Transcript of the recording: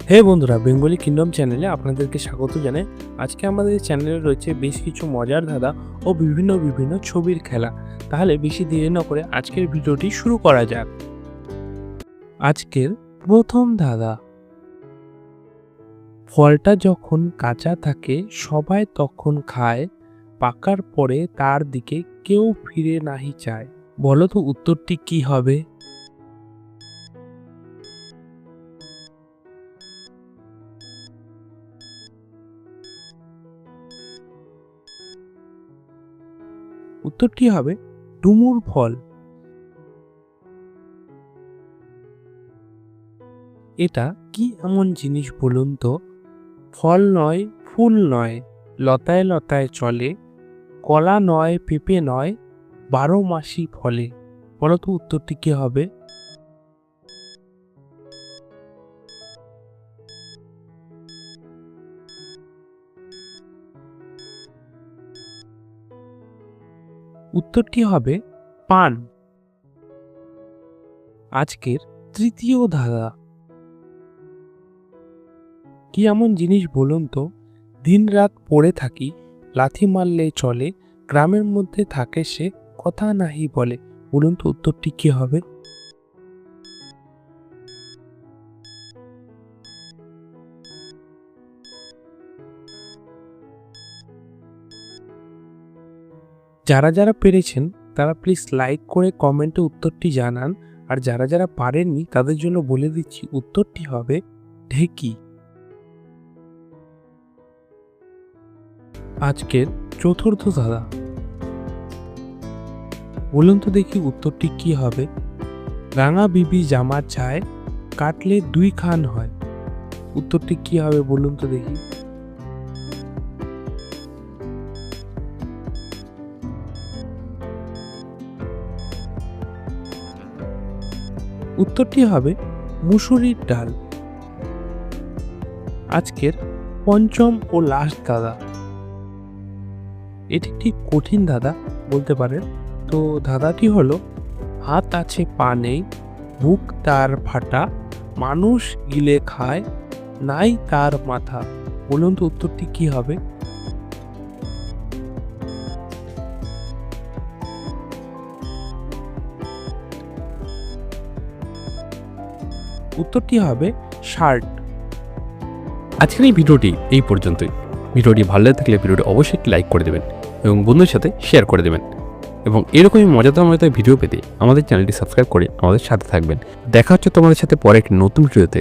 হে বন্ধুরা, Bengali kingdom চ্যানেলে আপনাদেরকে স্বাগত জানাই। আজকে আমাদের চ্যানেলে রয়েছে বেশ কিছু মজার ধাঁধা ও বিভিন্ন ছবির খেলা। তাহলে বেশি দেরি না করে আজকের ভিডিওটি শুরু করা যাক। আজকের প্রথম ধাঁধা, ফলটা যখন কাঁচা থাকে সবাই তখন খায়, পাকার পরে তার দিকে কেউ ফিরে নাহি চায়। বলো তো উত্তরটি কি হবে? উত্তরটি হবে ডুমুর ফল। এটা কি এমন জিনিস বলুন তো? ফল নয়, ফুল নয়, লতায় লতায় চলে, কলা নয়, পেঁপে নয়, 12 মাসই ফলে। বলো তো উত্তরটি কি হবে? উত্তরটি হবে পান। আজকের তৃতীয় ধাঁধা, কি এমন জিনিস বলুন তো? দিনরাত পড়ে থাকি, লাথি মারলে চলে, গ্রামের মধ্যে থাকে সে, কথা নাহি বলে। বলুন তো উত্তরটি কি হবে? যারা যারা পেরেছেন তারা প্লিজ লাইক করে কমেন্টে উত্তরটি জানান। আর যারা যারা পারেননি তাদের জন্য বলে দিচ্ছি, উত্তরটি হবে ঢেঁকি। আজকের চতুর্থ ধাঁধা, বলুন তো দেখি উত্তরটি কি হবে? রাঙা বিবি জামা চায়, কাটলে 2 খান হয়। উত্তরটি কি হবে বলুন তো দেখি? উত্তরটি হবে মুসুরির ডাল। আজকের পঞ্চম ও লাস্ট ধাঁধা, এটি একটি কঠিন ধাঁধা বলতে পারেন। তো ধাঁধাটি হলো, হাত আছে পা নেই, বুক তার ফাটা, মানুষ গিলে খায়, নাই তার মাথা। বলুন তো উত্তরটি কি হবে? উত্তরটি হবে শার্ট। আজকের এই ভিডিওটি এই পর্যন্তই। ভিডিওটি ভালো লাগে থাকলে ভিডিওটি অবশ্যই একটি লাইক করে দেবেন এবং বন্ধুদের সাথে শেয়ার করে দেবেন। এবং এরকমই মজাদার ভিডিও পেতে আমাদের চ্যানেলটি সাবস্ক্রাইব করে আমাদের সাথে থাকবেন। দেখা হচ্ছে তোমাদের সাথে পরে একটি নতুন ভিডিওতে।